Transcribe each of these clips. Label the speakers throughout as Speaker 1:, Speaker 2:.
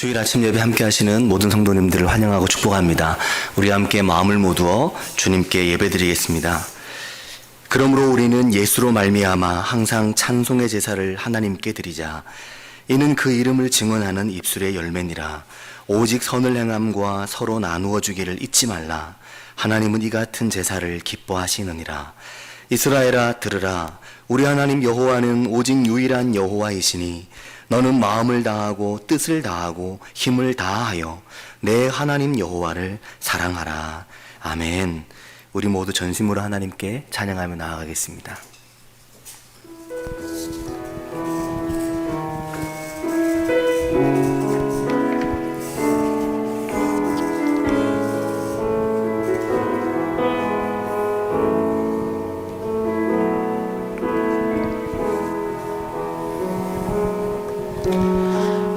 Speaker 1: 주일 아침 예배 함께 하시는 모든 성도님들을 환영하고 축복합니다. 우리 함께 마음을 모두어 주님께 예배드리겠습니다. 그러므로 우리는 예수로 말미암아 항상 찬송의 제사를 하나님께 드리자. 이는 그 이름을 증언하는 입술의 열매니라. 오직 선을 행함과 서로 나누어 주기를 잊지 말라. 하나님은 이 같은 제사를 기뻐하시느니라. 이스라엘아 들으라. 우리 하나님 여호와는 오직 유일한 여호와이시니 너는 마음을 다하고 뜻을 다하고 힘을 다하여 내 하나님 여호와를 사랑하라. 아멘. 우리 모두 전심으로 하나님께 찬양하며 나아가겠습니다.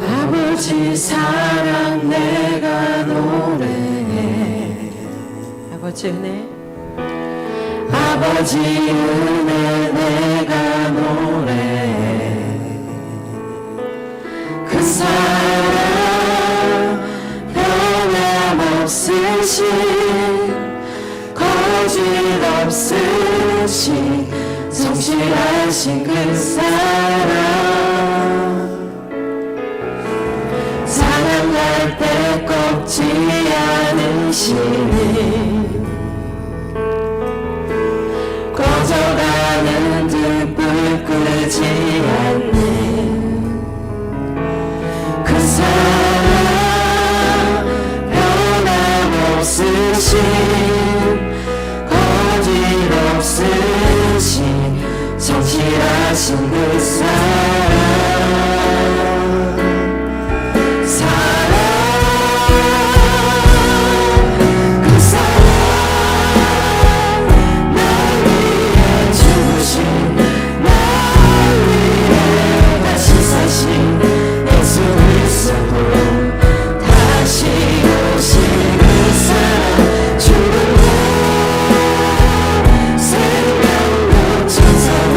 Speaker 2: 아버지 사랑 내가 노래해. 아버지 은혜, 아버지 은혜 내가 노래해. 그 사랑 변함없으신 거짓없으신 성실하신 그 사랑 사랑할 때 꺾지 않으시니 꺼져가는 등불 끄지 않는 그 사랑 변함없으신 거짓없으신 성실하신 그 사랑 생명도 천사도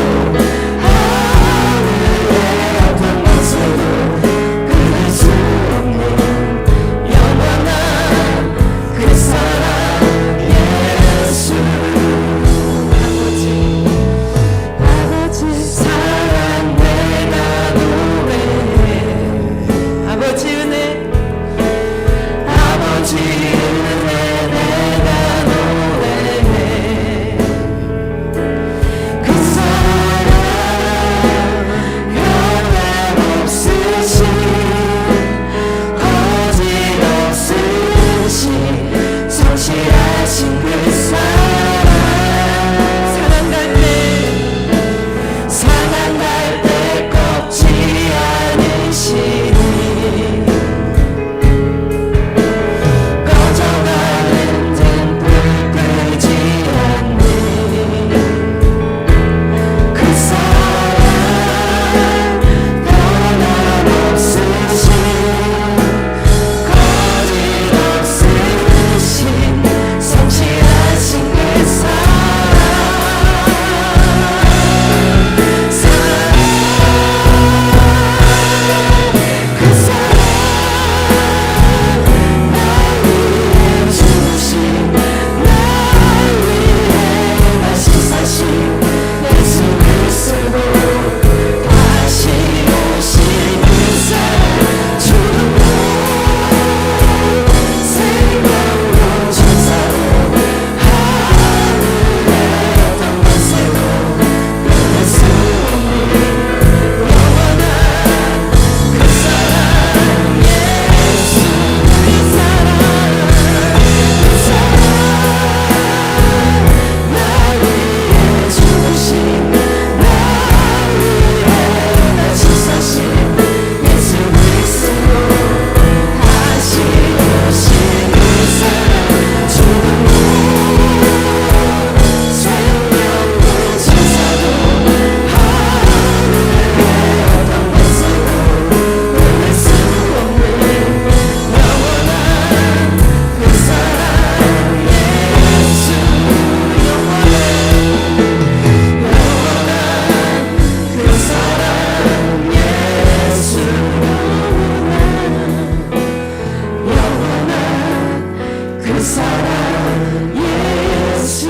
Speaker 2: 사랑 예수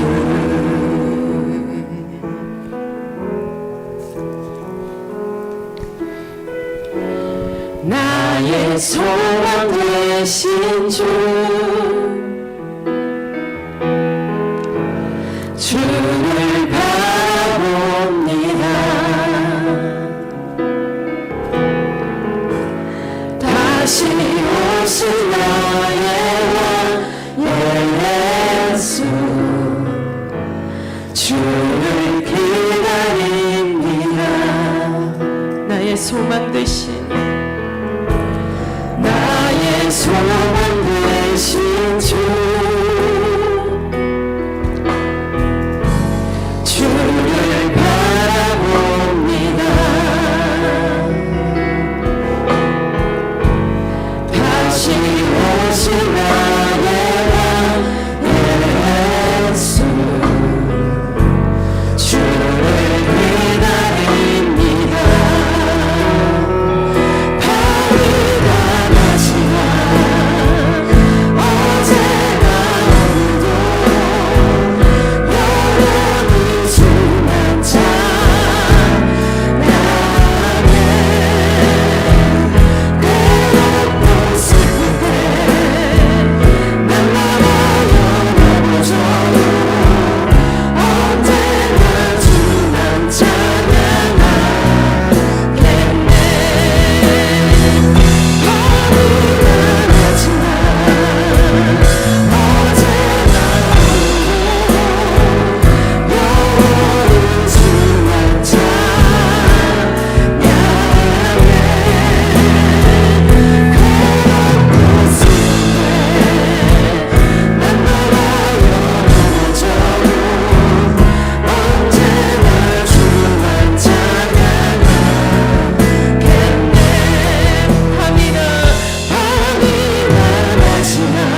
Speaker 2: 나의 소망 되신 주 주를 바라봅니다 다시 오실 나의 왕 예수 주를 기다립니다 나의 소망 되신 나의 소망 되신 주 주를 바라봅니다 다시 오실 나의 왕 예수 주를 기다립니다 밤이라 낮이라 어제나 오늘도 영원히 주만 찬양해 괴롭고 슬플 때난 나라여 넘어져도 언제나 주만 찬양하겠네 밤이라 낮이나 어제나 오늘도 영원히 주만 찬양해 괴롭고 슬플 때난 나라여 넘어져도 언제나 주만 찬양하겠네 밤이나 낮이나 어제나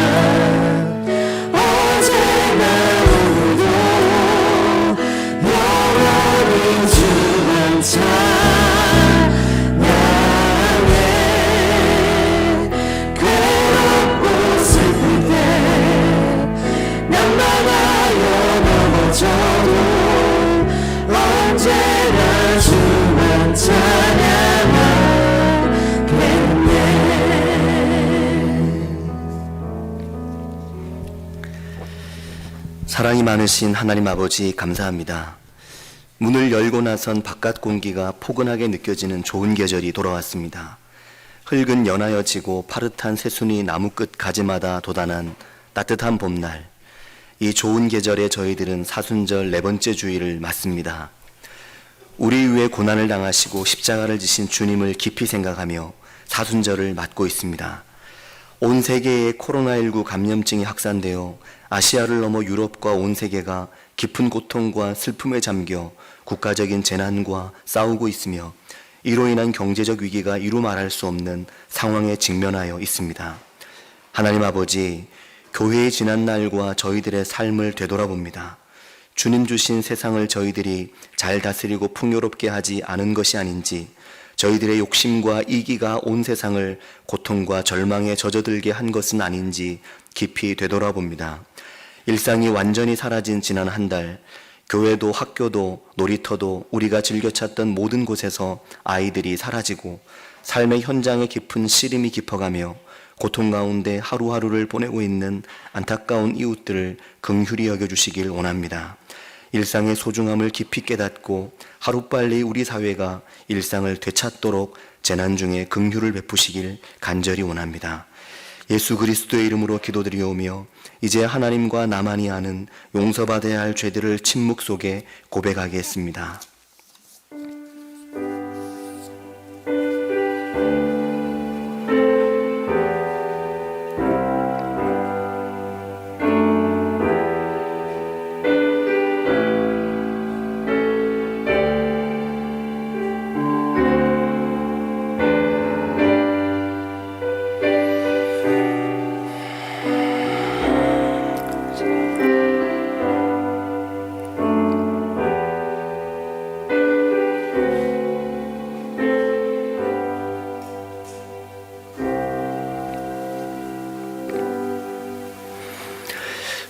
Speaker 2: 오늘도 영원히 주만 찬양해 괴롭고 슬플 때난 나가여 넘어져도 언제나 주만 찬양하겠네
Speaker 1: 사랑이 많으신 하나님 아버지 감사합니다. 문을 열고 나선 바깥 공기가 포근하게 느껴지는 좋은 계절이 돌아왔습니다. 흙은 연하여지고 파릇한 새순이 나무끝 가지마다 돋아난 따뜻한 봄날. 이 좋은 계절에 저희들은 사순절 4번째 주일을 맞습니다. 우리 위해 고난을 당하시고 십자가를 지신 주님을 깊이 생각하며 사순절을 맞고 있습니다. 온 세계에 코로나19 감염증이 확산되어 아시아를 넘어 유럽과 온 세계가 깊은 고통과 슬픔에 잠겨 국가적인 재난과 싸우고 있으며 이로 인한 경제적 위기가 이루 말할 수 없는 상황에 직면하여 있습니다. 하나님 아버지, 교회의 지난날과 저희들의 삶을 되돌아봅니다. 주님 주신 세상을 저희들이 잘 다스리고 풍요롭게 하지 않은 것이 아닌지, 저희들의 욕심과 이기가 온 세상을 고통과 절망에 젖어들게 한 것은 아닌지 깊이 되돌아봅니다. 일상이 완전히 사라진 지난 한 달, 교회도 학교도 놀이터도 우리가 즐겨 찾던 모든 곳에서 아이들이 사라지고 삶의 현장에 깊은 시름이 깊어가며 고통 가운데 하루하루를 보내고 있는 안타까운 이웃들을 긍휼히 여겨주시길 원합니다. 일상의 소중함을 깊이 깨닫고 하루빨리 우리 사회가 일상을 되찾도록 재난 중에 긍휼을 베푸시길 간절히 원합니다. 예수 그리스도의 이름으로 기도드리오며 이제 하나님과 나만이 아는 용서받아야 할 죄들을 침묵 속에 고백하겠습니다.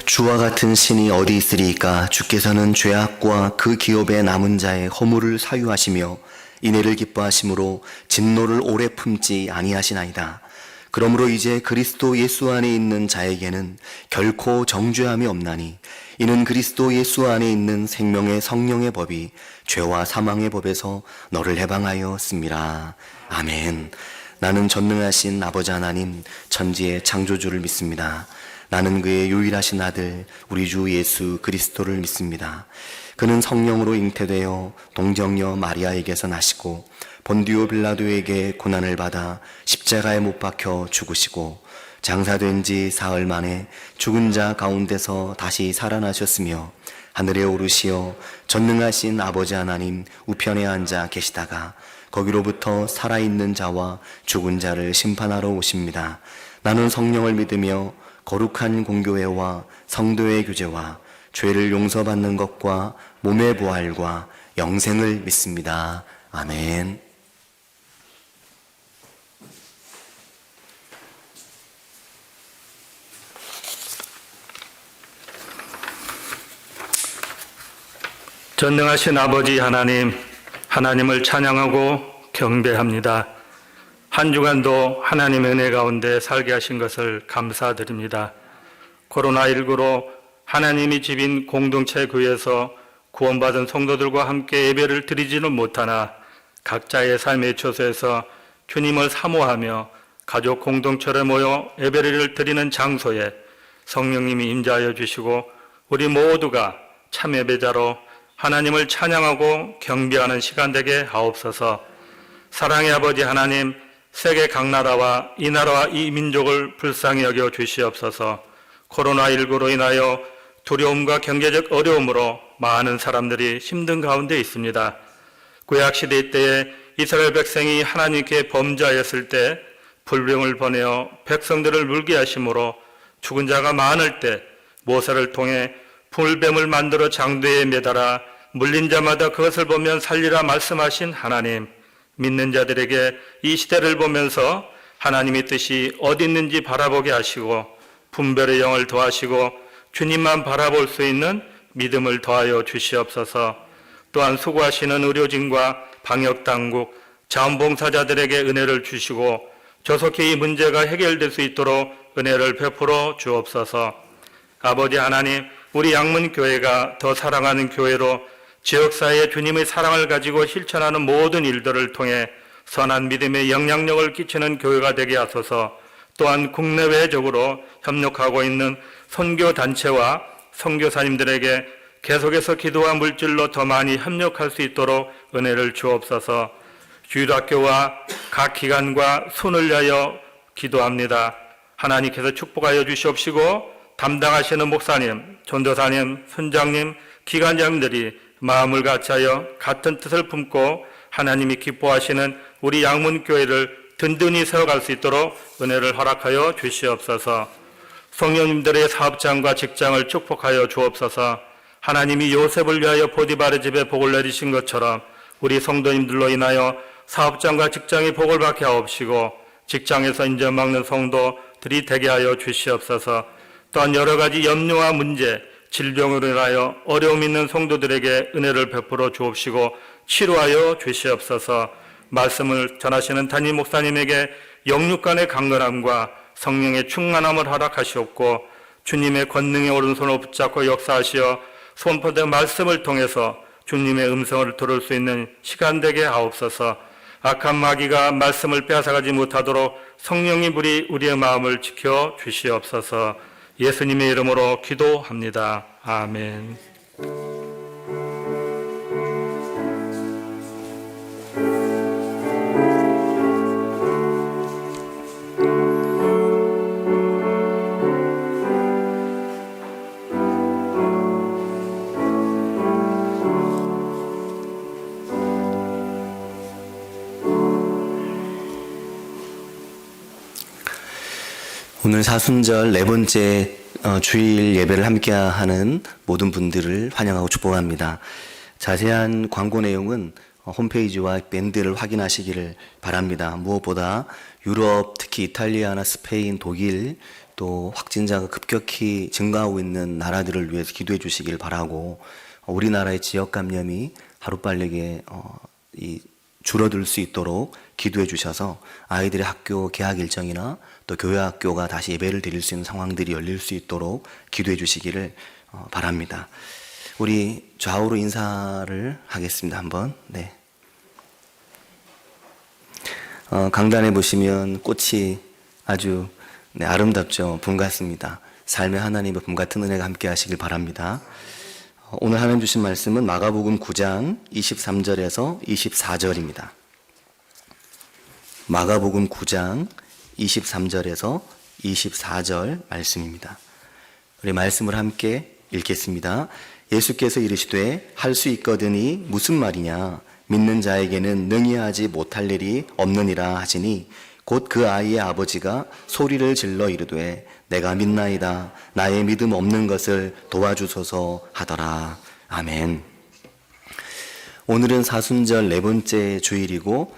Speaker 1: 주와 같은 신이 어디 있으리이까. 주께서는 죄악과 그 기업의 남은 자의 허물을 사유하시며 인애를 기뻐하심으로 진노를 오래 품지 아니하시나이다. 그러므로 이제 그리스도 예수 안에 있는 자에게는 결코 정죄함이 없나니 이는 그리스도 예수 안에 있는 생명의 성령의 법이 죄와 사망의 법에서 너를 해방하였습니다. 아멘. 나는 전능하신 아버지 하나님 천지의 창조주를 믿습니다. 나는 그의 유일하신 아들 우리 주 예수 그리스도를 믿습니다. 그는 성령으로 잉태되어 동정녀 마리아에게서 나시고 본디오 빌라도에게 고난을 받아 십자가에 못 박혀 죽으시고 장사된 지 사흘 만에 죽은 자 가운데서 다시 살아나셨으며 하늘에 오르시어 전능하신 아버지 하나님 우편에 앉아 계시다가 거기로부터 살아있는 자와 죽은 자를 심판하러 오십니다. 나는 성령을 믿으며 거룩한 공교회와 성도의 교제와 죄를 용서받는 것과 몸의 부활과 영생을 믿습니다. 아멘.
Speaker 3: 전능하신 아버지 하나님, 하나님을 찬양하고 경배합니다. 한 주간도 하나님의 은혜 가운데 살게 하신 것을 감사드립니다. 코로나19로 하나님이 집인 공동체 교회에서 구원받은 성도들과 함께 예배를 드리지는 못하나 각자의 삶의 처소에서 주님을 사모하며 가족 공동체로 모여 예배를 드리는 장소에 성령님이 임재하여 주시고 우리 모두가 참 예배자로 하나님을 찬양하고 경배하는 시간 되게 하옵소서. 사랑의 아버지 하나님, 세계 각 나라와 이 나라와 이 민족을 불쌍히 여겨 주시옵소서. 코로나19로 인하여 두려움과 경제적 어려움으로 많은 사람들이 힘든 가운데 있습니다. 구약시대 때에 이스라엘 백성이 하나님께 범죄하였을 때 불병을 보내어 백성들을 물게 하심으로 죽은 자가 많을 때 모세를 통해 불뱀을 만들어 장대에 매달아 물린 자마다 그것을 보면 살리라 말씀하신 하나님, 믿는 자들에게 이 시대를 보면서 하나님의 뜻이 어디 있는지 바라보게 하시고 분별의 영을 더하시고 주님만 바라볼 수 있는 믿음을 더하여 주시옵소서. 또한 수고하시는 의료진과 방역당국, 자원봉사자들에게 은혜를 주시고 조속히 이 문제가 해결될 수 있도록 은혜를 베풀어 주옵소서. 아버지 하나님, 우리 양문교회가 더 사랑하는 교회로 지역사회에 주님의 사랑을 가지고 실천하는 모든 일들을 통해 선한 믿음의 영향력을 끼치는 교회가 되게 하소서. 또한 국내외적으로 협력하고 있는 선교단체와 선교사님들에게 계속해서 기도와 물질로 더 많이 협력할 수 있도록 은혜를 주옵소서. 주일학교와 각 기관과 손을 위하여 기도합니다. 하나님께서 축복하여 주시옵시고 담당하시는 목사님, 전도사님, 선장님, 기관장님들이 마음을 같이하여 같은 뜻을 품고 하나님이 기뻐하시는 우리 양문교회를 든든히 세워갈 수 있도록 은혜를 허락하여 주시옵소서. 성령님들의 사업장과 직장을 축복하여 주옵소서. 하나님이 요셉을 위하여 보디바르 집에 복을 내리신 것처럼 우리 성도님들로 인하여 사업장과 직장이 복을 받게 하옵시고 직장에서 인정받는 성도들이 되게 하여 주시옵소서. 또한 여러 가지 염려와 문제, 질병으로 인하여 어려움 있는 성도들에게 은혜를 베풀어 주옵시고 치료하여 주시옵소서. 말씀을 전하시는 담임 목사님에게 영육간의 강건함과 성령의 충만함을 허락하시옵고 주님의 권능의 오른손을 붙잡고 역사하시어 선포된 말씀을 통해서 주님의 음성을 들을 수 있는 시간 되게 하옵소서. 악한 마귀가 말씀을 빼앗아가지 못하도록 성령이 우리의 마음을 지켜 주시옵소서. 예수님의 이름으로 기도합니다. 아멘.
Speaker 1: 오늘 사순절 네 번째 주일 예배를 함께하는 모든 분들을 환영하고 축복합니다. 자세한 광고 내용은 홈페이지와 밴드를 확인하시기를 바랍니다. 무엇보다 유럽, 특히 이탈리아나 스페인, 독일, 또 확진자가 급격히 증가하고 있는 나라들을 위해서 기도해 주시길 바라고, 우리나라의 지역 감염이 하루빨리 줄어들 수 있도록 기도해 주셔서 아이들의 학교 개학 일정이나 또 교회 학교가 다시 예배를 드릴 수 있는 상황들이 열릴 수 있도록 기도해 주시기를 바랍니다. 우리 좌우로 인사를 하겠습니다. 한번. 네. 강단에 보시면 꽃이 아주 아름답죠. 봄 같습니다. 삶의 하나님의 봄 같은 은혜가 함께 하시길 바랍니다. 오늘 하나님 주신 말씀은 마가복음 9장 23절에서 24절입니다. 마가복음 9장 23절에서 24절 말씀입니다. 우리 말씀을 함께 읽겠습니다. 예수께서 이르시되 할 수 있거든이 무슨 말이냐, 믿는 자에게는 능히 하지 못할 일이 없느니라 하시니, 곧 그 아이의 아버지가 소리를 질러 이르되 내가 믿나이다, 나의 믿음 없는 것을 도와주소서 하더라. 아멘. 오늘은 사순절 네 번째 주일이고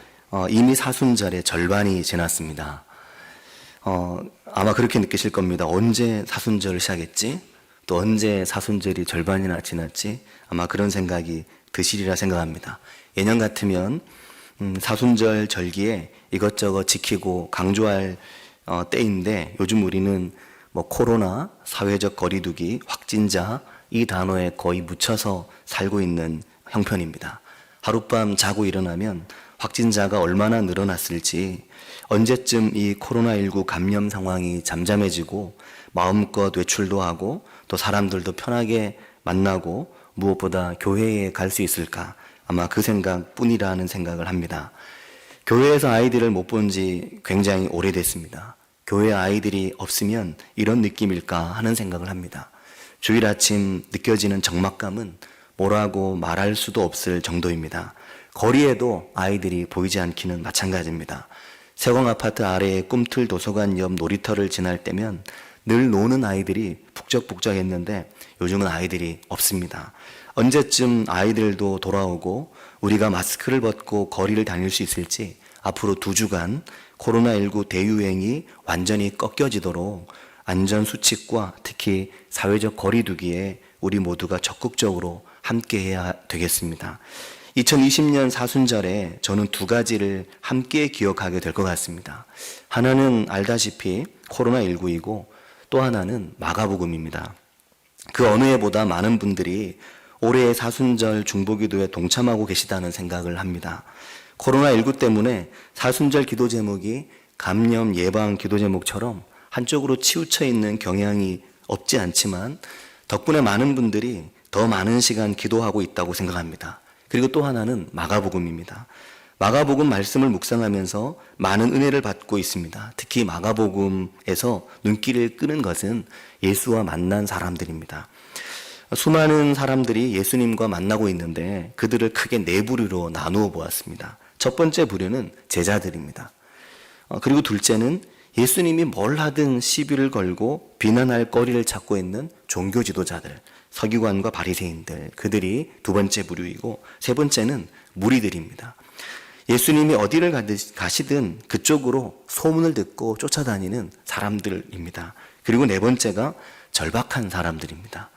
Speaker 1: 이미 사순절의 절반이 지났습니다. 아마 그렇게 느끼실 겁니다. 언제 사순절을 시작했지? 또 언제 사순절이 절반이나 지났지? 아마 그런 생각이 드시리라 생각합니다. 예년 같으면 사순절 절기에 이것저것 지키고 강조할 때인데, 요즘 우리는 코로나, 사회적 거리두기, 확진자 이 단어에 거의 묻혀서 살고 있는 형편입니다. 하룻밤 자고 일어나면 확진자가 얼마나 늘어났을지, 언제쯤 이 코로나19 감염 상황이 잠잠해지고 마음껏 외출도 하고 또 사람들도 편하게 만나고 무엇보다 교회에 갈 수 있을까, 아마 그 생각뿐이라는 생각을 합니다. 교회에서 아이들을 못 본 지 굉장히 오래됐습니다. 교회 아이들이 없으면 이런 느낌일까 하는 생각을 합니다. 주일 아침 느껴지는 적막감은 뭐라고 말할 수도 없을 정도입니다. 거리에도 아이들이 보이지 않기는 마찬가지입니다. 세광 아파트 아래의 꿈틀 도서관 옆 놀이터를 지날 때면 늘 노는 아이들이 북적북적했는데 요즘은 아이들이 없습니다. 언제쯤 아이들도 돌아오고 우리가 마스크를 벗고 거리를 다닐 수 있을지, 앞으로 2주간 코로나19 대유행이 완전히 꺾여지도록 안전수칙과 특히 사회적 거리두기에 우리 모두가 적극적으로 함께해야 되겠습니다. 2020년 사순절에 저는 2가지를 함께 기억하게 될 것 같습니다. 하나는 알다시피 코로나19이고 또 하나는 마가복음입니다. 그 어느 해보다 많은 분들이 올해의 사순절 중보기도에 동참하고 계시다는 생각을 합니다. 코로나19 때문에 사순절 기도 제목이 감염 예방 기도 제목처럼 한쪽으로 치우쳐 있는 경향이 없지 않지만 덕분에 많은 분들이 더 많은 시간 기도하고 있다고 생각합니다. 그리고 또 하나는 마가복음입니다. 마가복음 말씀을 묵상하면서 많은 은혜를 받고 있습니다. 특히 마가복음에서 눈길을 끄는 것은 예수와 만난 사람들입니다. 수많은 사람들이 예수님과 만나고 있는데 그들을 크게 4부류로 나누어 보았습니다. 첫 번째 부류는 제자들입니다. 그리고 둘째는 예수님이 뭘 하든 시비를 걸고 비난할 거리를 찾고 있는 종교 지도자들, 서기관과 바리새인들, 그들이 두 번째 부류이고, 세 번째는 무리들입니다. 예수님이 어디를 가시든 그쪽으로 소문을 듣고 쫓아다니는 사람들입니다. 그리고 네 번째가 절박한 사람들입니다.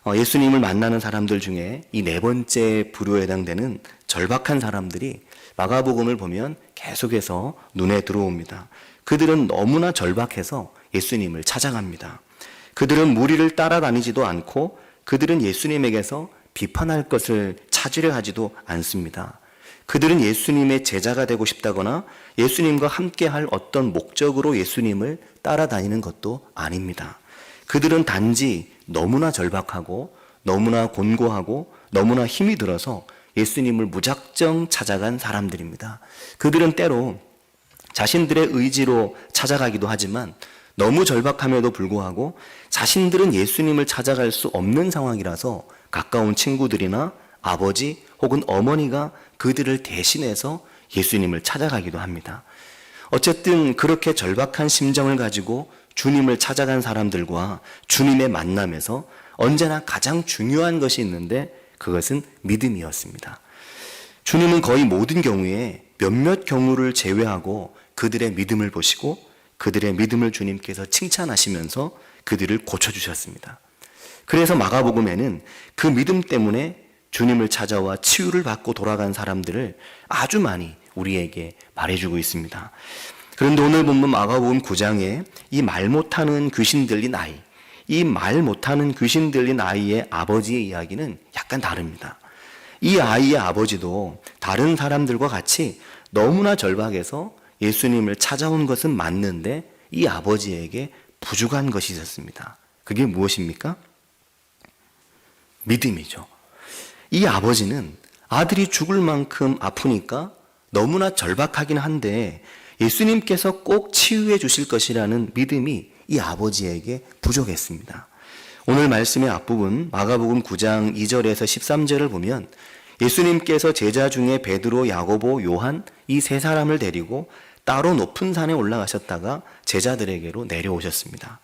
Speaker 1: 예수님을 만나는 사람들 중에 이 네 번째 부류에 해당되는 절박한 사람들이 마가복음을 보면 계속해서 눈에 들어옵니다. 그들은 너무나 절박해서 예수님을 찾아갑니다. 그들은 무리를 따라다니지도 않고 그들은 예수님에게서 비판할 것을 찾으려 하지도 않습니다. 그들은 예수님의 제자가 되고 싶다거나 예수님과 함께 할 어떤 목적으로 예수님을 따라다니는 것도 아닙니다. 그들은 단지 너무나 절박하고 너무나 곤고하고 너무나 힘이 들어서 예수님을 무작정 찾아간 사람들입니다. 그들은 때로 자신들의 의지로 찾아가기도 하지만 너무 절박함에도 불구하고 자신들은 예수님을 찾아갈 수 없는 상황이라서 가까운 친구들이나 아버지 혹은 어머니가 그들을 대신해서 예수님을 찾아가기도 합니다. 어쨌든 그렇게 절박한 심정을 가지고 주님을 찾아간 사람들과 주님의 만남에서 언제나 가장 중요한 것이 있는데 그것은 믿음이었습니다. 주님은 거의 모든 경우에 몇몇 경우를 제외하고 그들의 믿음을 보시고 그들의 믿음을 주님께서 칭찬하시면서 그들을 고쳐주셨습니다. 그래서 마가복음에는 그 믿음 때문에 주님을 찾아와 치유를 받고 돌아간 사람들을 아주 많이 우리에게 말해주고 있습니다. 그런데 오늘 본문 마가복음 9장에 이 말 못하는 귀신 들린 아이, 이 말 못하는 귀신 들린 아이의 아버지의 이야기는 약간 다릅니다. 이 아이의 아버지도 다른 사람들과 같이 너무나 절박해서 예수님을 찾아온 것은 맞는데 이 아버지에게 부족한 것이 있었습니다. 그게 무엇입니까? 믿음이죠. 이 아버지는 아들이 죽을 만큼 아프니까 너무나 절박하긴 한데 예수님께서 꼭 치유해 주실 것이라는 믿음이 이 아버지에게 부족했습니다. 오늘 말씀의 앞부분 마가복음 9장 2절에서 13절을 보면 예수님께서 제자 중에 베드로, 야고보, 요한 이 세 사람을 데리고 따로 높은 산에 올라가셨다가 제자들에게로 내려오셨습니다.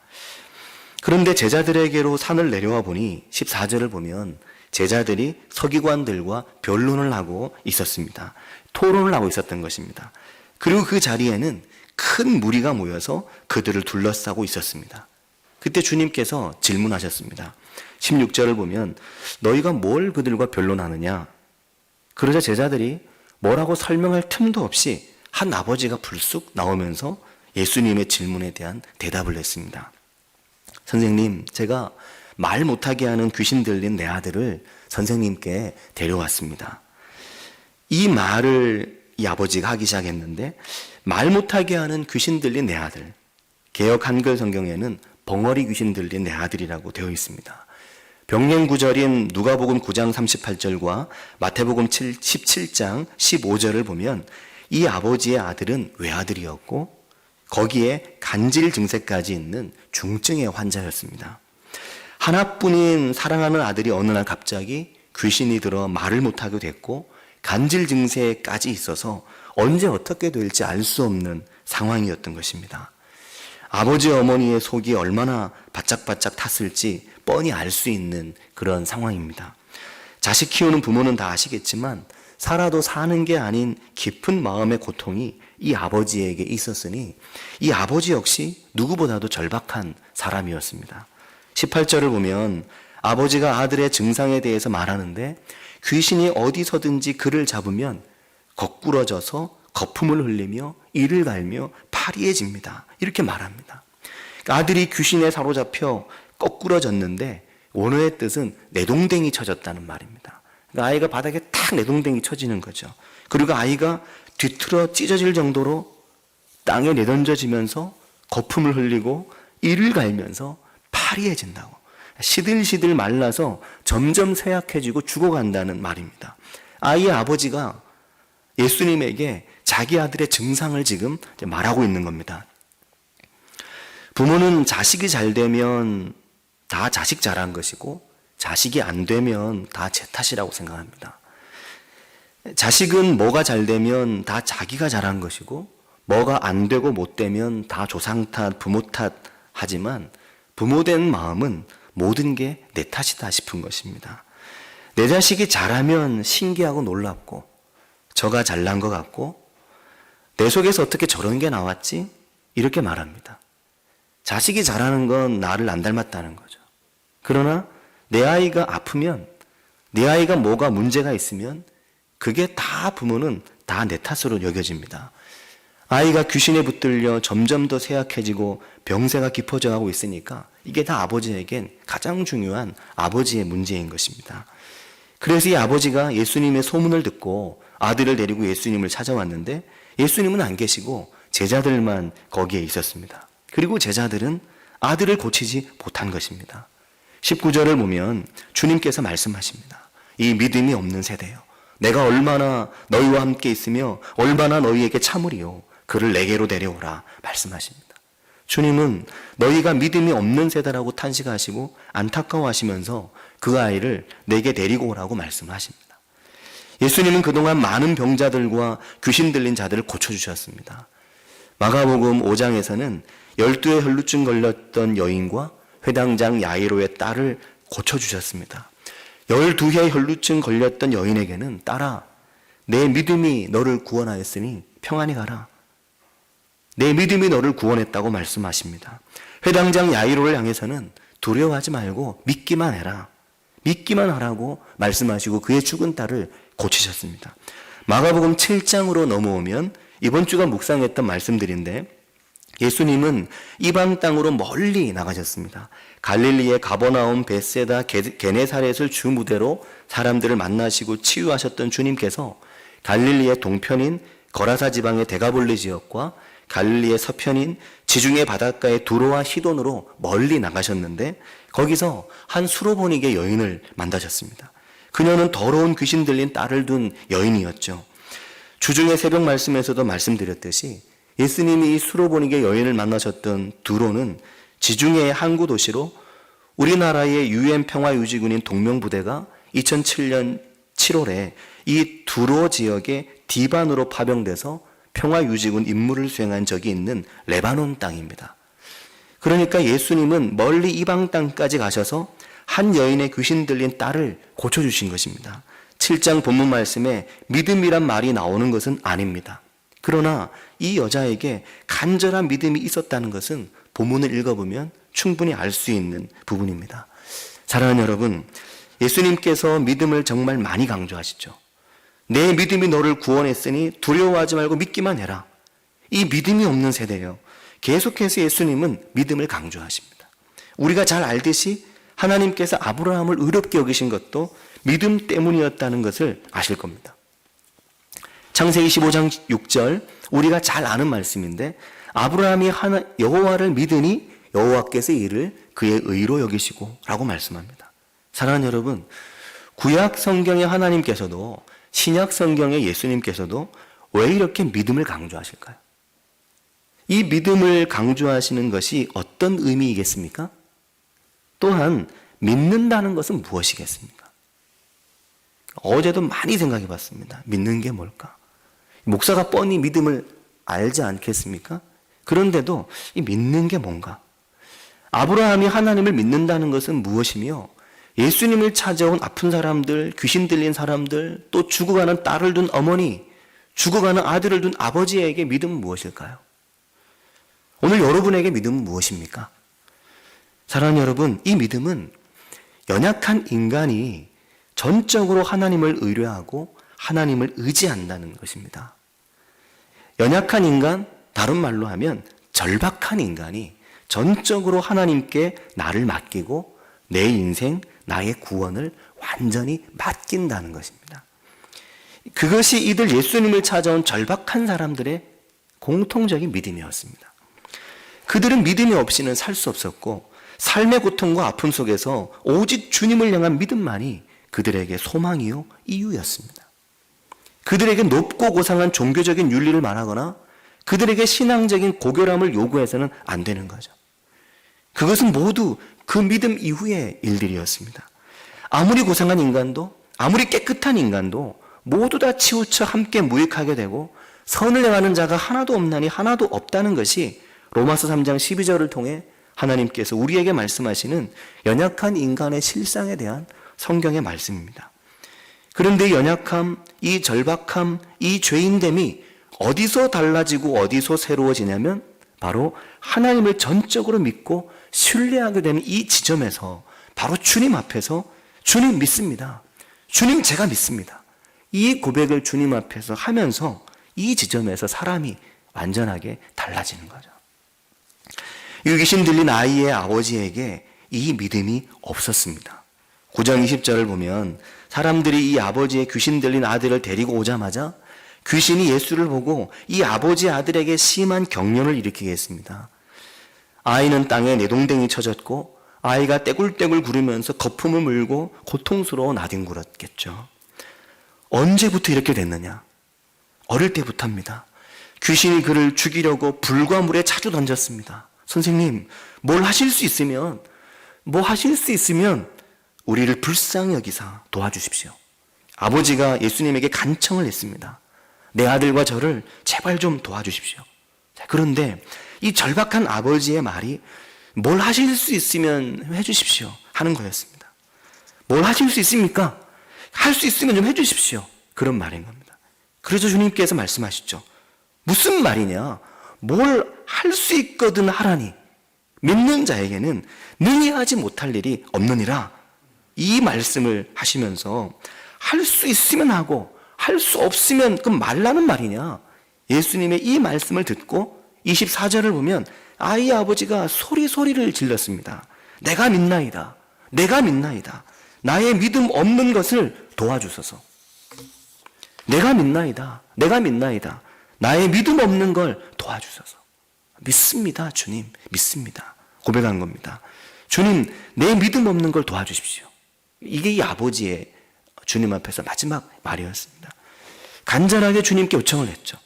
Speaker 1: 그런데 제자들에게로 산을 내려와 보니 14절을 보면 제자들이 서기관들과 변론을 하고 있었습니다. 토론을 하고 있었던 것입니다. 그리고 그 자리에는 큰 무리가 모여서 그들을 둘러싸고 있었습니다. 그때 주님께서 질문하셨습니다. 16절을 보면 너희가 뭘 그들과 변론하느냐? 그러자 제자들이 뭐라고 설명할 틈도 없이 한 아버지가 불쑥 나오면서 예수님의 질문에 대한 대답을 했습니다. 선생님, 제가 말 못하게 하는 귀신 들린 내 아들을 선생님께 데려왔습니다. 이 말을 이 아버지가 하기 시작했는데 말 못하게 하는 귀신 들린 내 아들, 개역 한글 성경에는 벙어리 귀신 들린 내 아들이라고 되어 있습니다. 병행 구절인 누가복음 9장 38절과 마태복음 17장 15절을 보면 이 아버지의 아들은 외아들이었고 거기에 간질 증세까지 있는 중증의 환자였습니다. 하나뿐인 사랑하는 아들이 어느 날 갑자기 귀신이 들어 말을 못하게 됐고 간질 증세까지 있어서 언제 어떻게 될지 알 수 없는 상황이었던 것입니다. 아버지 어머니의 속이 얼마나 바짝바짝 탔을지 뻔히 알 수 있는 그런 상황입니다. 자식 키우는 부모는 다 아시겠지만 살아도 사는 게 아닌 깊은 마음의 고통이 이 아버지에게 있었으니 이 아버지 역시 누구보다도 절박한 사람이었습니다. 18절을 보면 아버지가 아들의 증상에 대해서 말하는데 귀신이 어디서든지 그를 잡으면 거꾸러져서 거품을 흘리며 이를 갈며 파리해집니다. 이렇게 말합니다. 아들이 귀신에 사로잡혀 거꾸러졌는데 원어의 뜻은 내동댕이 쳐졌다는 말입니다. 아이가 바닥에 탁 내동댕이 쳐지는 거죠. 그리고 아이가 뒤틀어 찢어질 정도로 땅에 내던져지면서 거품을 흘리고 이를 갈면서 파리해진다고. 시들시들 말라서 점점 쇠약해지고 죽어간다는 말입니다. 아이의 아버지가 예수님에게 자기 아들의 증상을 지금 말하고 있는 겁니다. 부모는 자식이 잘 되면 다 자식 잘한 것이고 자식이 안 되면 다 제 탓이라고 생각합니다. 자식은 뭐가 잘 되면 다 자기가 잘한 것이고 뭐가 안 되고 못 되면 다 조상 탓, 부모 탓 하지만 부모된 마음은 모든 게 내 탓이다 싶은 것입니다. 내 자식이 잘하면 신기하고 놀랍고 저가 잘난 것 같고 내 속에서 어떻게 저런 게 나왔지? 이렇게 말합니다. 자식이 잘하는 건 나를 안 닮았다는 거죠. 그러나 내 아이가 아프면 내 아이가 뭐가 문제가 있으면 그게 다 부모는 다 내 탓으로 여겨집니다. 아이가 귀신에 붙들려 점점 더 쇠약해지고 병세가 깊어져 가고 있으니까 이게 다 아버지에겐 가장 중요한 아버지의 문제인 것입니다. 그래서 이 아버지가 예수님의 소문을 듣고 아들을 데리고 예수님을 찾아왔는데 예수님은 안 계시고 제자들만 거기에 있었습니다. 그리고 제자들은 아들을 고치지 못한 것입니다. 19절을 보면 주님께서 말씀하십니다. 이 믿음이 없는 세대요. 내가 얼마나 너희와 함께 있으며 얼마나 너희에게 참으리요. 그를 내게로 데려오라 말씀하십니다. 주님은 너희가 믿음이 없는 세대라고 탄식하시고 안타까워하시면서 그 아이를 내게 데리고 오라고 말씀하십니다. 예수님은 그동안 많은 병자들과 귀신 들린 자들을 고쳐주셨습니다. 마가복음 5장에서는 12의 혈루증 걸렸던 여인과 회당장 야이로의 딸을 고쳐주셨습니다. 12의 혈루증 걸렸던 여인에게는 딸아, 내 믿음이 너를 구원하였으니 평안히 가라. 내 믿음이 너를 구원했다고 말씀하십니다. 회당장 야이로를 향해서는 두려워하지 말고 믿기만 해라. 믿기만 하라고 말씀하시고 그의 죽은 딸을 고치셨습니다. 마가복음 7장으로 넘어오면 이번 주가 묵상했던 말씀들인데 예수님은 이방 땅으로 멀리 나가셨습니다. 갈릴리의 가버나움, 벳세다, 게네사렛을 주 무대로 사람들을 만나시고 치유하셨던 주님께서 갈릴리의 동편인 거라사 지방의 데가볼리 지역과 갈릴리의 서편인 지중해 바닷가의 두로와 시돈으로 멀리 나가셨는데 거기서 한 수로보니게 여인을 만나셨습니다. 그녀는 더러운 귀신 들린 딸을 둔 여인이었죠. 주중에 새벽 말씀에서도 말씀드렸듯이 예수님이 이 수로보니게 여인을 만나셨던 두로는 지중해의 항구 도시로 우리나라의 UN 평화유지군인 동명부대가 2007년 7월에 이 두로 지역의 디반으로 파병돼서 평화유지군 임무를 수행한 적이 있는 레바논 땅입니다. 그러니까 예수님은 멀리 이방 땅까지 가셔서 한 여인의 귀신 들린 딸을 고쳐주신 것입니다. 7장 본문 말씀에 믿음이란 말이 나오는 것은 아닙니다. 그러나 이 여자에게 간절한 믿음이 있었다는 것은 본문을 읽어보면 충분히 알 수 있는 부분입니다. 사랑하는 여러분, 예수님께서 믿음을 정말 많이 강조하시죠. 내 믿음이 너를 구원했으니 두려워하지 말고 믿기만 해라. 이 믿음이 없는 세대예요. 계속해서 예수님은 믿음을 강조하십니다. 우리가 잘 알듯이 하나님께서 아브라함을 의롭게 여기신 것도 믿음 때문이었다는 것을 아실 겁니다. 창세기 15장 6절 우리가 잘 아는 말씀인데 아브라함이 여호와를 믿으니 여호와께서 이를 그의 의로 여기시고 라고 말씀합니다. 사랑하는 여러분, 구약 성경의 하나님께서도 신약 성경의 예수님께서도 왜 이렇게 믿음을 강조하실까요? 이 믿음을 강조하시는 것이 어떤 의미이겠습니까? 또한 믿는다는 것은 무엇이겠습니까? 어제도 많이 생각해 봤습니다. 믿는 게 뭘까? 목사가 뻔히 믿음을 알지 않겠습니까? 그런데도 이 믿는 게 뭔가? 아브라함이 하나님을 믿는다는 것은 무엇이며 예수님을 찾아온 아픈 사람들, 귀신 들린 사람들, 또 죽어가는 딸을 둔 어머니, 죽어가는 아들을 둔 아버지에게 믿음은 무엇일까요? 오늘 여러분에게 믿음은 무엇입니까? 사랑하는 여러분, 이 믿음은 연약한 인간이 전적으로 하나님을 의뢰하고 하나님을 의지한다는 것입니다. 연약한 인간, 다른 말로 하면 절박한 인간이 전적으로 하나님께 나를 맡기고 내 인생, 나의 구원을 완전히 맡긴다는 것입니다. 그것이 이들 예수님을 찾아온 절박한 사람들의 공통적인 믿음이었습니다. 그들은 믿음이 없이는 살 수 없었고 삶의 고통과 아픔 속에서 오직 주님을 향한 믿음만이 그들에게 소망이요 이유였습니다. 그들에게 높고 고상한 종교적인 윤리를 말하거나 그들에게 신앙적인 고결함을 요구해서는 안 되는 거죠. 그것은 모두 그 믿음 이후의 일들이었습니다. 아무리 고상한 인간도, 아무리 깨끗한 인간도 모두 다 치우쳐 함께 무익하게 되고 선을 행하는 자가 하나도 없나니 하나도 없다는 것이 로마서 3장 12절을 통해 하나님께서 우리에게 말씀하시는 연약한 인간의 실상에 대한 성경의 말씀입니다. 그런데 이 연약함, 이 절박함, 이 죄인됨이 어디서 달라지고 어디서 새로워지냐면 바로 하나님을 전적으로 믿고 신뢰하게 되는 이 지점에서 바로 주님 앞에서 주님 믿습니다. 주님 제가 믿습니다. 이 고백을 주님 앞에서 하면서 이 지점에서 사람이 완전하게 달라지는 거죠. 이 귀신 들린 아이의 아버지에게 이 믿음이 없었습니다. 9장 20절을 보면 사람들이 이 아버지의 귀신 들린 아들을 데리고 오자마자 귀신이 예수를 보고 이 아버지 아들에게 심한 경련을 일으키게 했습니다. 아이는 땅에 내동댕이 쳐졌고 아이가 떼굴떼굴 구르면서 거품을 물고 고통스러워 나뒹굴었겠죠. 언제부터 이렇게 됐느냐? 어릴 때부터입니다. 귀신이 그를 죽이려고 불과 물에 자주 던졌습니다. 선생님, 뭐 하실 수 있으면 우리를 불쌍히 여기사 도와주십시오. 아버지가 예수님에게 간청을 했습니다. 내 아들과 저를 제발 좀 도와주십시오. 그런데 이 절박한 아버지의 말이 뭘 하실 수 있으면 해주십시오 하는 거였습니다. 뭘 하실 수 있습니까? 할 수 있으면 좀 해주십시오. 그런 말인 겁니다. 그래서 주님께서 말씀하시죠. 무슨 말이냐? 뭘 할 수 있거든 하라니 믿는 자에게는 능히 하지 못할 일이 없느니라. 이 말씀을 하시면서 할 수 있으면 하고 할 수 없으면 그 말라는 말이냐. 예수님의 이 말씀을 듣고 24절을 보면 아이 아버지가 소리를 질렀습니다. 내가 믿나이다. 내가 믿나이다. 나의 믿음 없는 것을 도와주소서. 내가 믿나이다. 내가 믿나이다. 나의 믿음 없는 걸 도와주소서. 믿습니다. 주님 믿습니다. 고백한 겁니다. 주님 내 믿음 없는 걸 도와주십시오. 이게 이 아버지의 주님 앞에서 마지막 말이었습니다. 간절하게 주님께 요청을 했죠.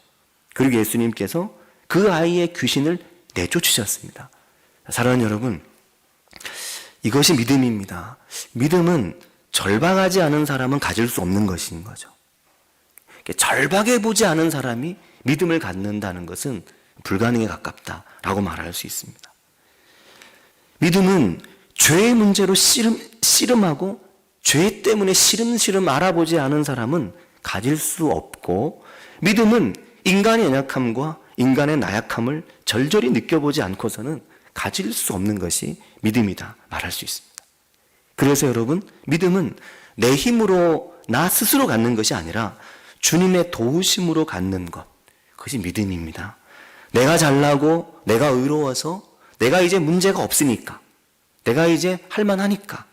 Speaker 1: 그리고 예수님께서 그 아이의 귀신을 내쫓으셨습니다. 사랑하는 여러분, 이것이 믿음입니다. 믿음은 절박하지 않은 사람은 가질 수 없는 것인 거죠. 절박해 보지 않은 사람이 믿음을 갖는다는 것은 불가능에 가깝다라고 말할 수 있습니다. 믿음은 죄의 문제로 씨름하고 죄 때문에 시름시름 알아보지 않은 사람은 가질 수 없고, 믿음은 인간의 연약함과 인간의 나약함을 절절히 느껴보지 않고서는 가질 수 없는 것이 믿음이다 말할 수 있습니다. 그래서 여러분, 믿음은 내 힘으로 나 스스로 갖는 것이 아니라 주님의 도우심으로 갖는 것, 그것이 믿음입니다. 내가 잘나고 내가 의로워서 내가 이제 문제가 없으니까, 내가 이제 할만하니까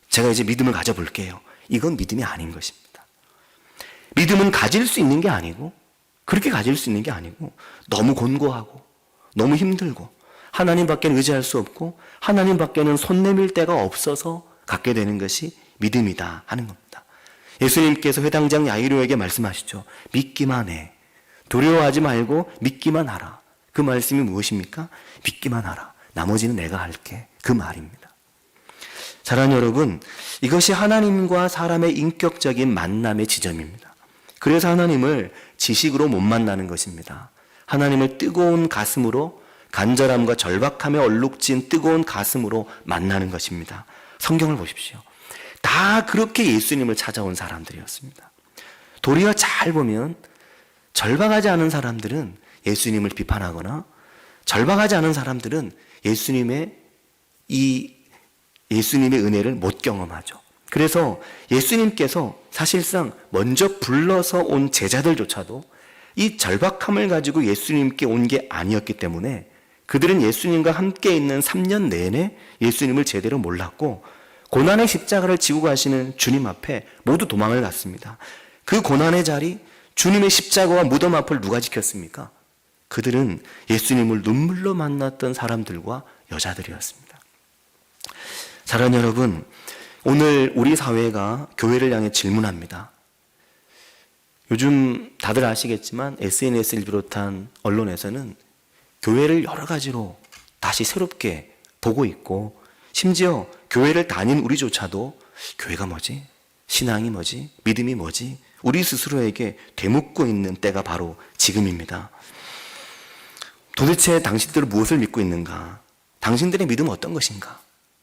Speaker 1: 제가 이제 믿음을 가져볼게요. 이건 믿음이 아닌 것입니다. 믿음은 가질 수 있는 게 아니고, 그렇게 가질 수 있는 게 아니고, 너무 곤고하고 너무 힘들고 하나님밖에는 의지할 수 없고 하나님밖에는 손 내밀 데가 없어서 갖게 되는 것이 믿음이다 하는 겁니다. 예수님께서 회당장 야이로에게 말씀하시죠. 믿기만 해. 두려워하지 말고 믿기만 하라. 그 말씀이 무엇입니까? 믿기만 하라. 나머지는 내가 할게. 그 말입니다. 사랑하는 여러분, 이것이 하나님과 사람의 인격적인 만남의 지점입니다. 그래서 하나님을 지식으로 못 만나는 것입니다. 하나님을 뜨거운 가슴으로, 간절함과 절박함에 얼룩진 뜨거운 가슴으로 만나는 것입니다. 성경을 보십시오. 다 그렇게 예수님을 찾아온 사람들이었습니다. 도리어 잘 보면 절박하지 않은 사람들은 예수님을 비판하거나, 절박하지 않은 사람들은 예수님의 은혜를 못 경험하죠. 그래서 예수님께서 사실상 먼저 불러서 온 제자들조차도 이 절박함을 가지고 예수님께 온 게 아니었기 때문에 그들은 예수님과 함께 있는 3년 내내 예수님을 제대로 몰랐고, 고난의 십자가를 지고 가시는 주님 앞에 모두 도망을 갔습니다. 그 고난의 자리, 주님의 십자가와 무덤 앞을 누가 지켰습니까? 그들은 예수님을 눈물로 만났던 사람들과 여자들이었습니다. 사랑하는 여러분, 오늘 우리 사회가 교회를 향해 질문합니다. 요즘 다들 아시겠지만 SNS를 비롯한 언론에서는 교회를 여러 가지로 다시 새롭게 보고 있고, 심지어 교회를 다닌 우리조차도 교회가 뭐지? 신앙이 뭐지? 믿음이 뭐지? 우리 스스로에게 되묻고 있는 때가 바로 지금입니다. 도대체 당신들은 무엇을 믿고 있는가? 당신들의 믿음은 어떤 것인가?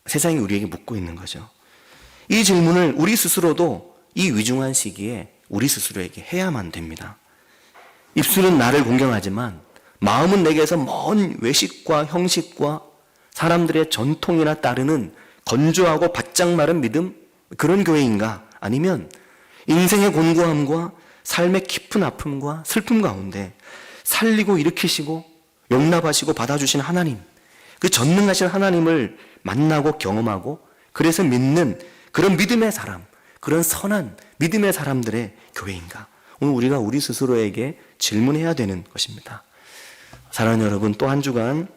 Speaker 1: 세상이 우리에게 묻고 있는 거죠. 이 질문을 우리 스스로도 이 위중한 시기에 우리 스스로에게 해야만 됩니다. 입술은 나를 공경하지만 마음은 내게서 먼 외식과 형식과 사람들의 전통이나 따르는 건조하고 바짝 마른 믿음, 그런 교회인가? 아니면 인생의 곤고함과 삶의 깊은 아픔과 슬픔 가운데 살리고 일으키시고 용납하시고 받아주신 하나님, 그 전능하신 하나님을 만나고 경험하고 그래서 믿는 그런 믿음의 사람, 그런 선한 믿음의 사람들의 교회인가? 오늘 우리가 우리 스스로에게 질문해야 되는 것입니다. 사랑하는 여러분, 또 한 주간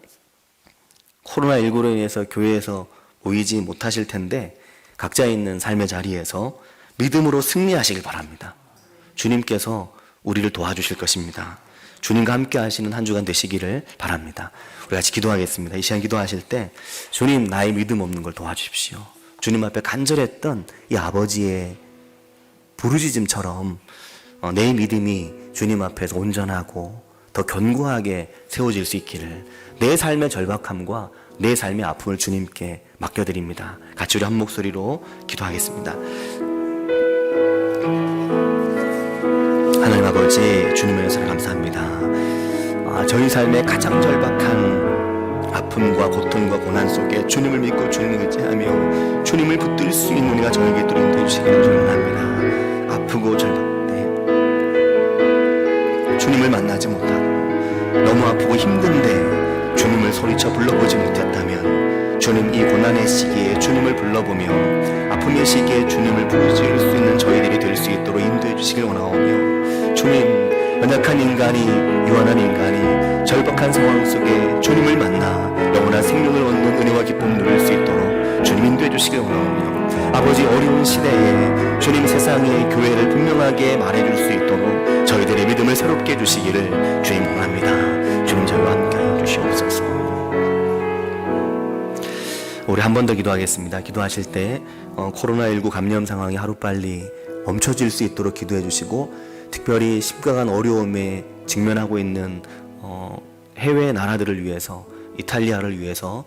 Speaker 1: 코로나19로 인해서 교회에서 모이지 못하실 텐데 각자 있는 삶의 자리에서 믿음으로 승리하시길 바랍니다. 주님께서 우리를 도와주실 것입니다. 주님과 함께 하시는 한 주간 되시기를 바랍니다. 우리 같이 기도하겠습니다. 이 시간 기도하실 때 주님, 나의 믿음 없는 걸 도와주십시오. 주님 앞에 간절했던 이 아버지의 부르짖음처럼 내 믿음이 주님 앞에서 온전하고 더 견고하게 세워질 수 있기를, 내 삶의 절박함과 내 삶의 아픔을 주님께 맡겨드립니다. 같이 우리 한 목소리로 기도하겠습니다. 하나님 아버지, 주님의 은혜를 감사합니다. 저희 삶의 가장 절박한 아픔과 고통과 고난 속에 주님을 믿고 주님을 의지하며 주님을 붙들 수 있는 우리가 저에게 또 인도해 주시기를 원합니다. 아프고 절박한데 주님을 만나지 못하고 너무 아프고 힘든데 주님을 소리쳐 불러보지 못했다면 주님 이 고난의 시기에 주님을 불러보며 아픔의 시기에 주님을 부르짖을 수 있는 저희들이 될 수 있도록 인도해 주시길 원하오며 주님 연약한 인간이 유한한 인간이 절박한 상황 속에 주님을 만나 영원한 생명을 얻는 은혜와 기쁨을 누릴 수 있도록 주님 인도해 주시길 원하오며 아버지 어려운 시대에 주님 세상의 교회를 분명하게 말해줄 수 있도록 저희들의 믿음을 새롭게 해주시기를 주님 원합니다. 주님 저희와 함께하여 주시옵소서. 우리 한 번 더 기도하겠습니다. 기도하실 때 코로나19 감염 상황이 하루빨리 멈춰질 수 있도록 기도해 주시고 특별히 심각한 어려움에 직면하고 있는 해외 나라들을 위해서 이탈리아를 위해서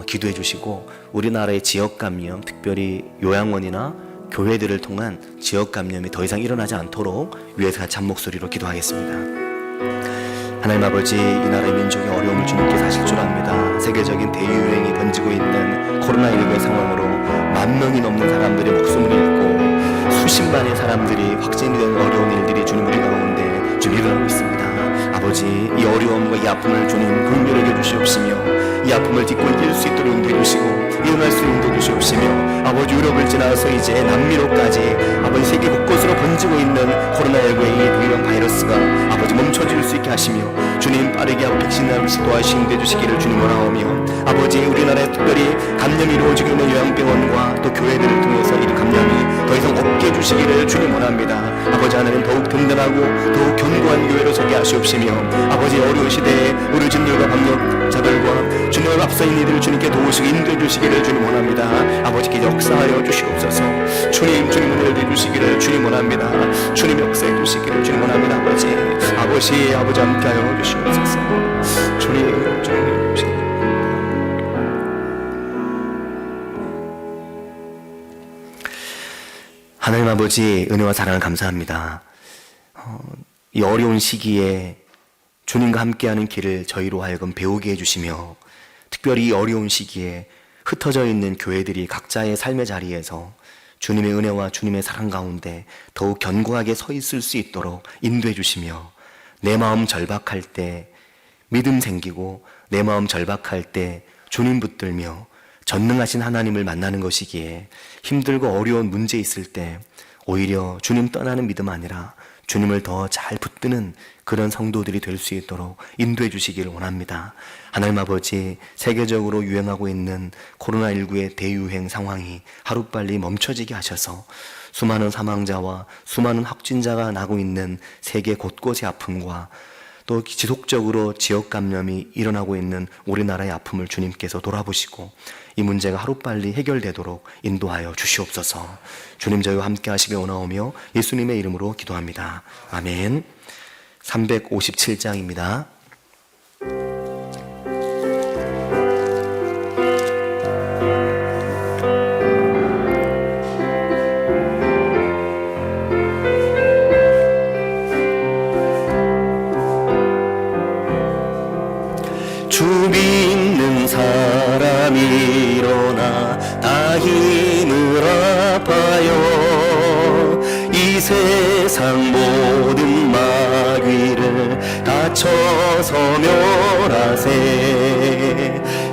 Speaker 1: 기도해 주시고 우리나라의 지역 감염 특별히 요양원이나 교회들을 통한 지역 감염이 더 이상 일어나지 않도록 위에서 같이 한 목소리로 기도하겠습니다. 하나님 아버지, 이 나라의 민족의 어려움을 주님께서 하실 줄 압니다. 세계적인 대유행이 번지고 있는 코로나19의 상황으로 10,000명이 넘는 사람들의 목숨을 잃고 수십만의 사람들이 확진이 된 어려운 일들이 주님 우리 가운데 지금 일어나고 있습니다. 아버지, 이 어려움과 이 아픔을 주님 긍휼하게 주시옵시며 이 아픔을 딛고 이길 수 있도록 인도해 주시고 일어날 수 있는 인도해 주시옵시며 아버지 유럽을 지나서 이제 남미로까지 아버지 세계 곳곳으로 번지고 있는 코로나19의 이 대유행 바이러스가 아버지 멈춰질 수 있게 하시며 주님 빠르게 하고 백신을 도와주시 인도해 주시기를 주님 원하오며 아버지 우리나라에 특별히 감염이 이루어지고 있는 요양병원과 또 교회들을 통해서 이 감염이 더 이상 없게 해주시기를 주님 원합니다. 아버지 하나님 더욱 든든하고 더욱 견고한 교회로 서게 하시옵시며 아버지 어려운 시대에 의료진들과 방역자들과 주님을 앞서인 이들을 주님께 도우시고 인도해 주시기를 주님 원합니다. 아버지께 역사하여 주시옵소서. 주님 은혜를 내주시기를 주님 원합니다. 주님 역사해 주시기를 주님 원합니다. 아버지 함께하여 주시옵소서. 주님 주시옵소서. 하나님 아버지 은혜와 사랑을 감사합니다. 이 어려운 시기에 주님과 함께하는 길을 저희로 하여금 배우게 해주시며 특별히 이 어려운 시기에 흩어져 있는 교회들이 각자의 삶의 자리에서 주님의 은혜와 주님의 사랑 가운데 더욱 견고하게 서 있을 수 있도록 인도해 주시며 내 마음 절박할 때 믿음 생기고 내 마음 절박할 때 주님 붙들며 전능하신 하나님을 만나는 것이기에 힘들고 어려운 문제 있을 때 오히려 주님 떠나는 믿음 아니라 주님을 더 잘 붙드는 그런 성도들이 될 수 있도록 인도해 주시기를 원합니다. 하나님 아버지, 세계적으로 유행하고 있는 코로나19의 대유행 상황이 하루빨리 멈춰지게 하셔서 수많은 사망자와 수많은 확진자가 나고 있는 세계 곳곳의 아픔과 또 지속적으로 지역 감염이 일어나고 있는 우리나라의 아픔을 주님께서 돌아보시고 이 문제가 하루빨리 해결되도록 인도하여 주시옵소서. 주님 저희와 함께 하시길 원하오며 예수님의 이름으로 기도합니다. 아멘. 357장입니다. 주 믿는 사람이 일어나 다 힘을 합하여 이 세상 모든 마귀를 다 쳐서 멸하세.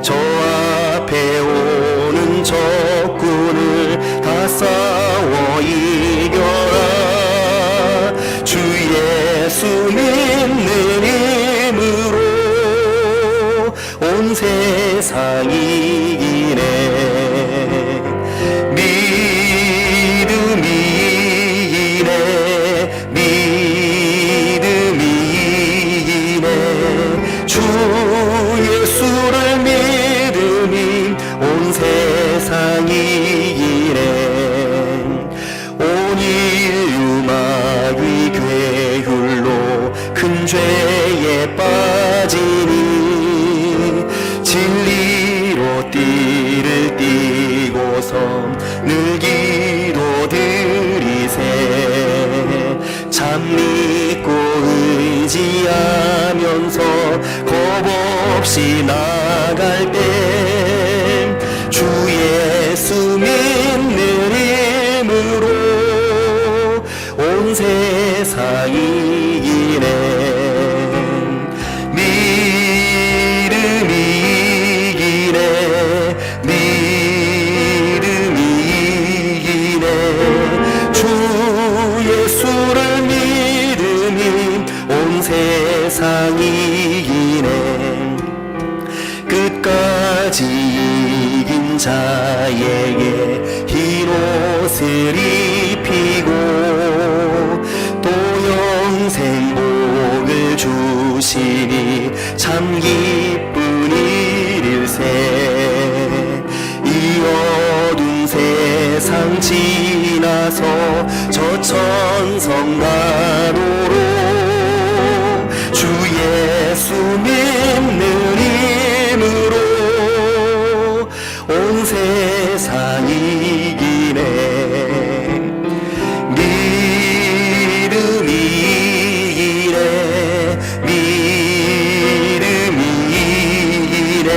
Speaker 1: 저 앞에 오는 적군을 다 싸워 이겨라. 주 예수 믿는 힘으로 온 세상이 이기네. 믿음이네. 주 예수를 믿음이 온 세상 옷을 입히고 또 영생 복을 주시니 참 기쁜 일일세. 이 어두운 세상 지나서 저 천성나로로 주 예수 믿는 힘으로 온 세상 이기네. 믿음이 이래 믿음이 이래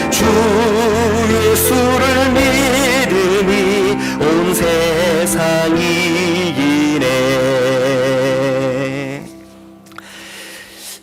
Speaker 1: 주 예수를 믿으니 온 세상 이기네.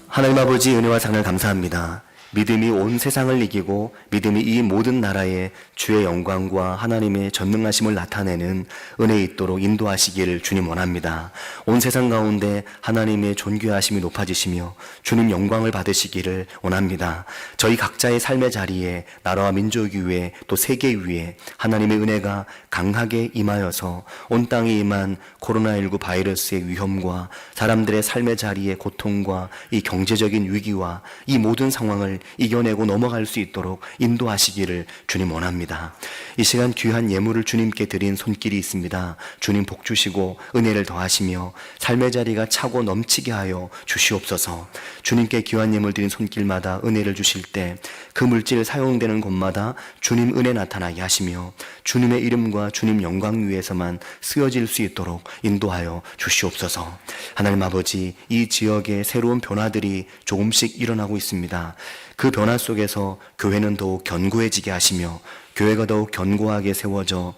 Speaker 1: 하나님 아버지 은혜와 사랑을 감사합니다. 믿음이 온 세상을 이기고 믿음이 이 모든 나라에 주의 영광과 하나님의 전능하심을 나타내는 은혜 있도록 인도하시기를 주님 원합니다. 온 세상 가운데 하나님의 존귀하심이 높아지시며 주님 영광을 받으시기를 원합니다. 저희 각자의 삶의 자리에 나라와 민족 위에 또 세계 위에 하나님의 은혜가 강하게 임하여서 온 땅에 임한 코로나19 바이러스의 위험과 사람들의 삶의 자리의 고통과 이 경제적인 위기와 이 모든 상황을 이겨내고 넘어갈 수 있도록 인도하시기를 주님 원합니다. 이 시간 귀한 예물을 주님께 드린 손길이 있습니다. 주님 복 주시고 은혜를 더하시며 삶의 자리가 차고 넘치게 하여 주시옵소서. 주님께 귀한 예물 드린 손길마다 은혜를 주실 때 그 물질 사용되는 곳마다 주님 은혜 나타나게 하시며 주님의 이름과 주님 영광 위에서만 쓰여질 수 있도록 인도하여 주시옵소서. 하나님 아버지, 이 지역에 새로운 변화들이 조금씩 일어나고 있습니다. 그 변화 속에서 교회는 더욱 견고해지게 하시며 교회가 더욱 견고하게 세워져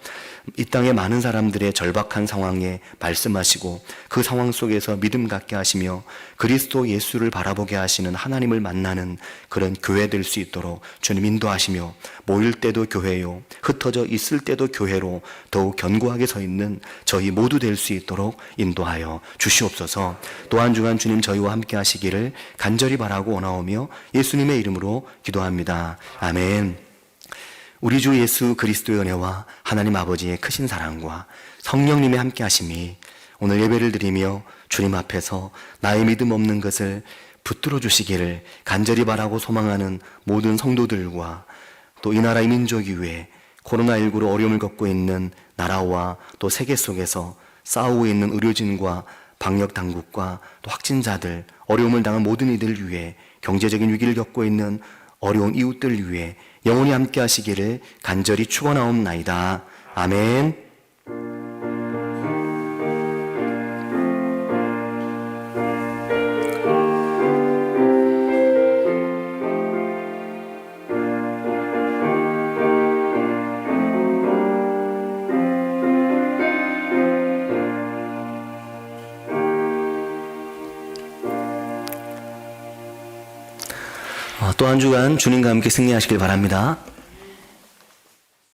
Speaker 1: 이 땅의 많은 사람들의 절박한 상황에 말씀하시고 그 상황 속에서 믿음 갖게 하시며 그리스도 예수를 바라보게 하시는 하나님을 만나는 그런 교회 될 수 있도록 주님 인도하시며 모일 때도 교회요 흩어져 있을 때도 교회로 더욱 견고하게 서 있는 저희 모두 될 수 있도록 인도하여 주시옵소서. 또 한 주간 주님 저희와 함께 하시기를 간절히 바라고 원하오며 예수님의 이름으로 기도합니다. 아멘. 우리 주 예수 그리스도의 은혜와 하나님 아버지의 크신 사랑과 성령님의 함께 하심이 오늘 예배를 드리며 주님 앞에서 나의 믿음 없는 것을 붙들어 주시기를 간절히 바라고 소망하는 모든 성도들과 또 이 나라의 민족 위에 코로나19로 어려움을 겪고 있는 나라와 또 세계 속에서 싸우고 있는 의료진과 방역 당국과 또 확진자들, 어려움을 당한 모든 이들 위해 경제적인 위기를 겪고 있는 어려운 이웃들 위해 영원히 함께 하시기를 간절히 축원하옵나이다. 아멘. 또 한 주간 주님과 함께 승리하시길 바랍니다.